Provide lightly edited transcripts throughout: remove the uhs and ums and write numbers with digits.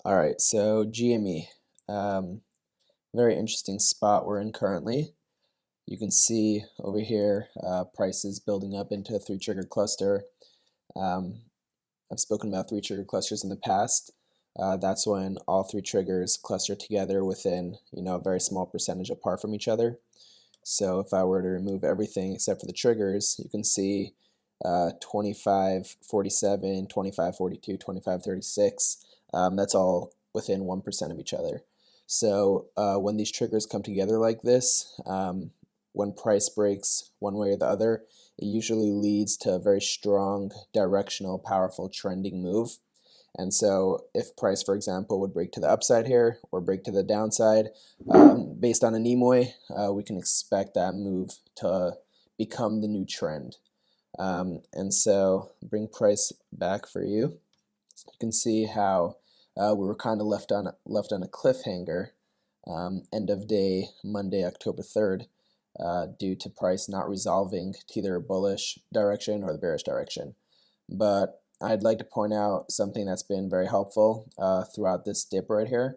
All right, so GME, very interesting spot we're in currently. You can see over here prices building up into a three trigger cluster. Um, I've spoken about three trigger clusters in the past. That's when all three triggers cluster together within a very small percentage apart from each other. So if I were to remove everything except for the triggers, you can see 2547, 2542, 2536. That's all within 1% of each other. So when these triggers come together like this, when price breaks one way or the other, it usually leads to a very strong, directional, powerful trending move. And so if price, for example, would break to the upside here or break to the downside, based on a Nimoy, we can expect that move to become the new trend. And so bring price back for you. You can see how we were kind of left on a cliffhanger end of day Monday, October 3rd, due to price not resolving to either a bullish direction or the bearish direction. But I'd like to point out something that's been very helpful throughout this dip right here.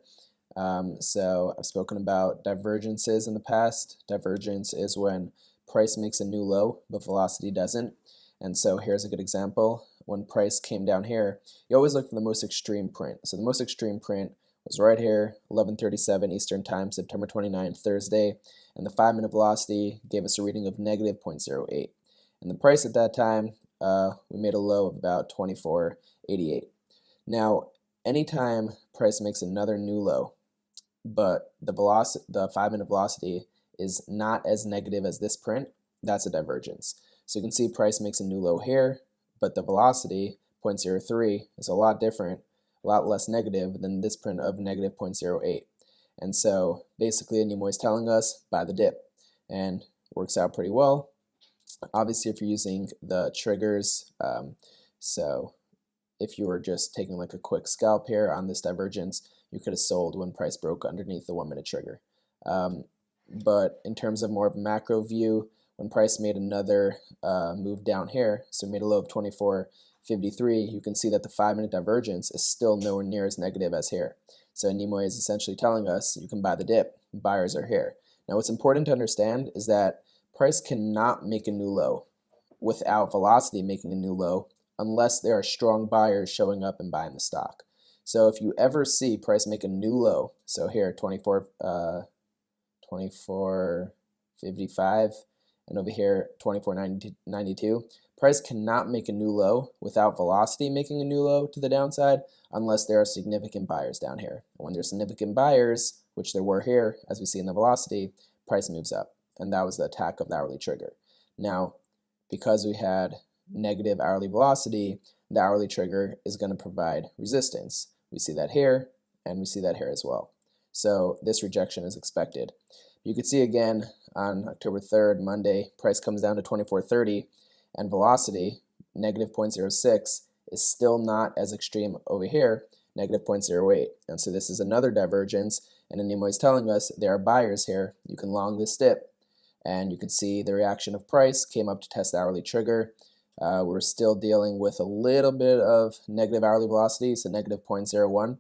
So I've spoken about divergences in the past. Divergence is when price makes a new low, but velocity doesn't. And so here's a good example. When price came down here, you always look for the most extreme print. So the most extreme print was right here, 11:37 Eastern Time, September 29th, Thursday, and the 5-minute velocity gave us a reading of negative 0.08. And the price at that time, we made a low of about 24.88. Now, anytime price makes another new low, but the 5-minute velocity is not as negative as this print, that's a divergence. So you can see price makes a new low here, but the velocity, 0.03, is a lot different, a lot less negative than this print of negative 0.08. And so basically Nimoy is telling us buy the dip, and works out pretty well. Obviously if you're using the triggers, so if you were just taking like a quick scalp here on this divergence, you could have sold when price broke underneath the 1-minute trigger. But in terms of more of a macro view, when price made another move down here, so made a low of 24.53, you can see that the 5-minute divergence is still nowhere near as negative as here. So Nimoy is essentially telling us you can buy the dip, buyers are here. Now what's important to understand is that price cannot make a new low without velocity making a new low unless there are strong buyers showing up and buying the stock. So if you ever see price make a new low, so here 24.55, and over here 24.92, price cannot make a new low without velocity making a new low to the downside unless there are significant buyers down here. And when there's significant buyers, which there were here, as we see in the velocity, price moves up. And that was the attack of the hourly trigger. Now, because we had negative hourly velocity, the hourly trigger is going to provide resistance. We see that here, and we see that here as well. So this rejection is expected. You can see again on October 3rd, Monday, price comes down to 24.30, and velocity, negative 0.06, is still not as extreme over here, negative 0.08. And so this is another divergence, and Nimoy is telling us there are buyers here. You can long this dip, and you can see the reaction of price came up to test the hourly trigger. We're still dealing with a little bit of negative hourly velocity, so negative 0.01.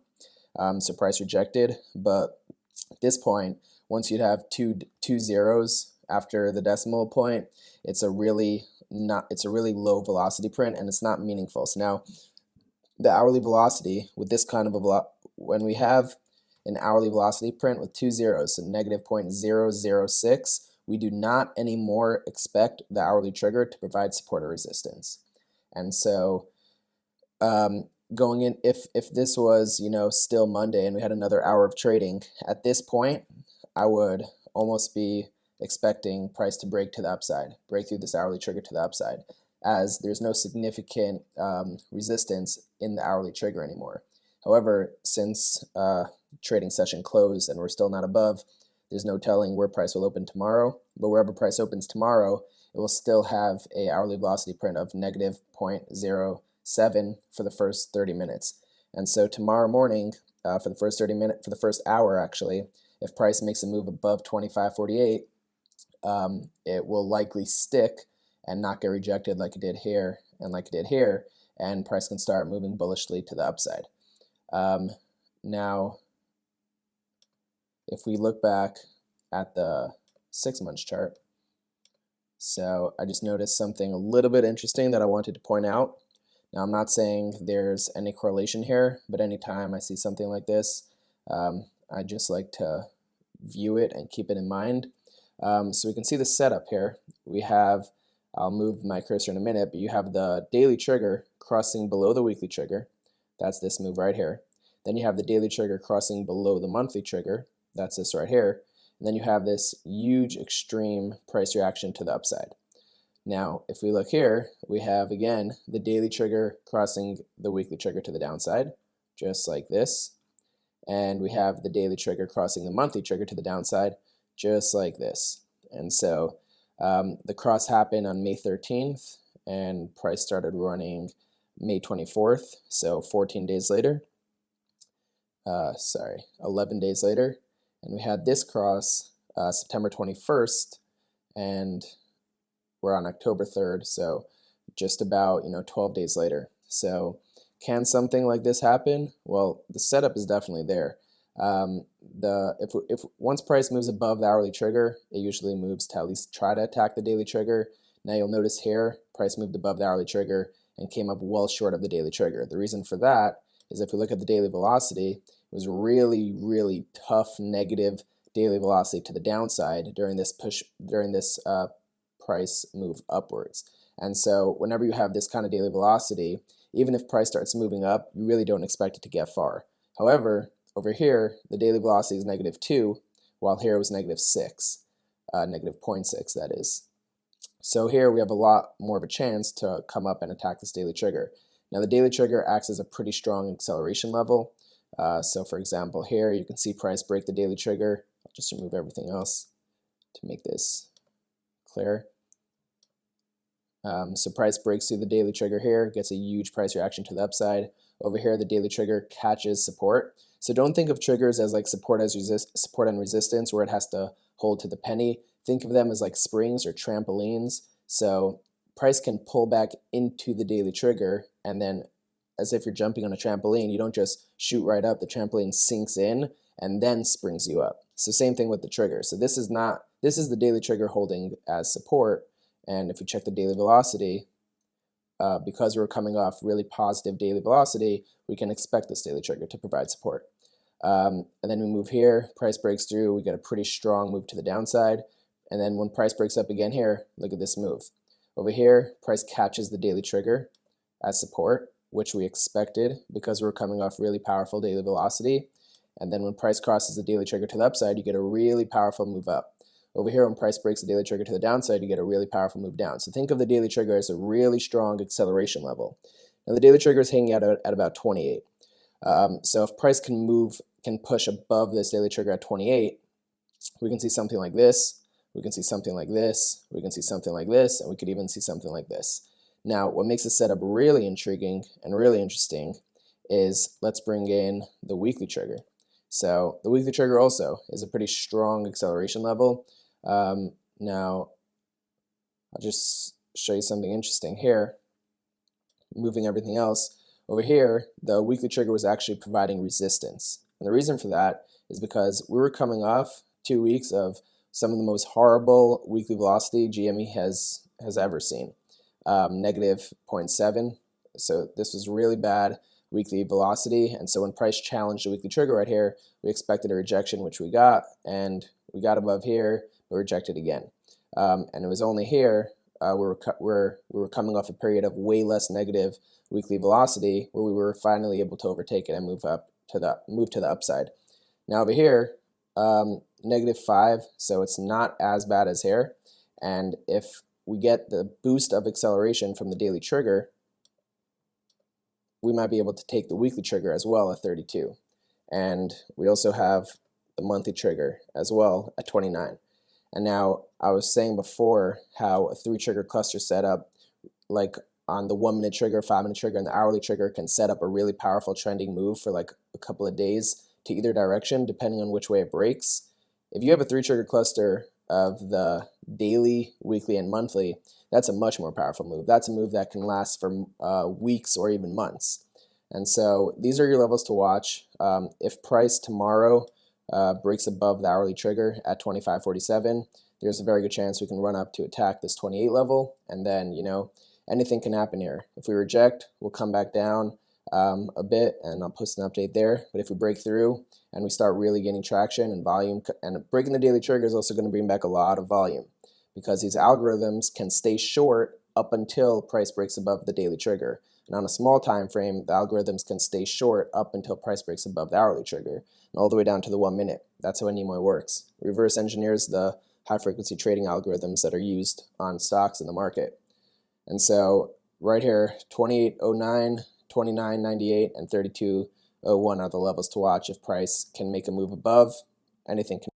So price rejected, but at this point, once you'd have two zeros after the decimal point, it's a really low velocity print, and it's not meaningful. So now the hourly velocity with this kind of when we have an hourly velocity print with 2 zeros, so negative 0.006, we do not anymore expect the hourly trigger to provide support or resistance. And so going in, if this was still Monday and we had another hour of trading, at this point I would almost be expecting price to break to the upside, break through this hourly trigger to the upside, as there's no significant resistance in the hourly trigger anymore. However, since trading session closed and we're still not above, there's no telling where price will open tomorrow, but wherever price opens tomorrow, it will still have a hourly velocity print of negative 0.07 for the first 30 minutes. And so tomorrow morning, for the first hour actually, if price makes a move above 25.48, it will likely stick and not get rejected like it did here and like it did here, and price can start moving bullishly to the upside. Now, if we look back at the 6 months chart, so I just noticed something a little bit interesting that I wanted to point out. Now, I'm not saying there's any correlation here, but anytime I see something like this, I just like to view it and keep it in mind. So we can see the setup here. We have, I'll move my cursor in a minute, but you have the daily trigger crossing below the weekly trigger. That's this move right here. Then you have the daily trigger crossing below the monthly trigger. That's this right here. And then you have this huge extreme price reaction to the upside. Now, if we look here, we have again the daily trigger crossing the weekly trigger to the downside, just like this. And we have the daily trigger crossing the monthly trigger to the downside, just like this. And so the cross happened on May 13th, and price started running May 24th, so 14 days later. 11 days later. And we had this cross September 21st, and we're on October 3rd, so just about 12 days later. So can something like this happen? Well, the setup is definitely there. If once price moves above the hourly trigger, it usually moves to at least try to attack the daily trigger. Now you'll notice here, price moved above the hourly trigger and came up well short of the daily trigger. The reason for that is if we look at the daily velocity, it was really, really tough negative daily velocity to the downside during this price move upwards. And so whenever you have this kind of daily velocity, even if price starts moving up, you really don't expect it to get far. However, over here, the daily velocity is -2, while here it was -6, -0.6 that is. So here we have a lot more of a chance to come up and attack this daily trigger. Now the daily trigger acts as a pretty strong acceleration level. So for example here, you can see price break the daily trigger. I'll just remove everything else to make this clear. So price breaks through the daily trigger here, gets a huge price reaction to the upside. Over here, the daily trigger catches support. So don't think of triggers as like support and resistance where it has to hold to the penny. Think of them as like springs or trampolines. So price can pull back into the daily trigger, and then as if you're jumping on a trampoline, you don't just shoot right up, the trampoline sinks in and then springs you up. So same thing with the trigger. So this is the daily trigger holding as support. And if you check the daily velocity, because we're coming off really positive daily velocity, we can expect this daily trigger to provide support. And then we move here, price breaks through, we get a pretty strong move to the downside. And then when price breaks up again here, look at this move. Over here, price catches the daily trigger as support, which we expected because we're coming off really powerful daily velocity. And then when price crosses the daily trigger to the upside, you get a really powerful move up. Over here, when price breaks the daily trigger to the downside, you get a really powerful move down. So think of the daily trigger as a really strong acceleration level. Now the daily trigger is hanging out at about 28. So if price can push above this daily trigger at 28, we can see something like this, we can see something like this, we can see something like this, and we could even see something like this. Now, what makes the setup really intriguing and really interesting is let's bring in the weekly trigger. So the weekly trigger also is a pretty strong acceleration level. Now, I'll just show you something interesting here. Moving everything else, over here, the weekly trigger was actually providing resistance. And the reason for that is because we were coming off 2 weeks of some of the most horrible weekly velocity GME has ever seen. -0.7. So this was really bad weekly velocity, and so when price challenged the weekly trigger right here, we expected a rejection, which we got, and we got above here, but rejected again. And it was only here we were coming off a period of way less negative weekly velocity where we were finally able to overtake it and move to the upside. Now over here, -5, so it's not as bad as here, and if we get the boost of acceleration from the daily trigger, we might be able to take the weekly trigger as well at 32. And we also have the monthly trigger as well at 29. And now I was saying before how a 3-trigger cluster setup, like on the 1-minute trigger, 5-minute trigger, and the hourly trigger, can set up a really powerful trending move for like a couple of days to either direction depending on which way it breaks. If you have a 3-trigger cluster of the daily, weekly, and monthly, that's a much more powerful move. That's a move that can last for weeks or even months. And so these are your levels to watch. If price tomorrow breaks above the hourly trigger at 25.47, there's a very good chance we can run up to attack this 28 level, and then, you know, anything can happen here. If we reject, we'll come back down a bit, and I'll post an update there. But if we break through and we start really gaining traction and volume, and breaking the daily trigger is also going to bring back a lot of volume, because these algorithms can stay short up until price breaks above the daily trigger. And on a small time frame, the algorithms can stay short up until price breaks above the hourly trigger, and all the way down to the 1 minute. That's how a Nimoy works. Reverse engineers the high frequency trading algorithms that are used on stocks in the market. And so right here, 28.09, 29.98, and 32.01 are the levels to watch. If price can make a move above, anything can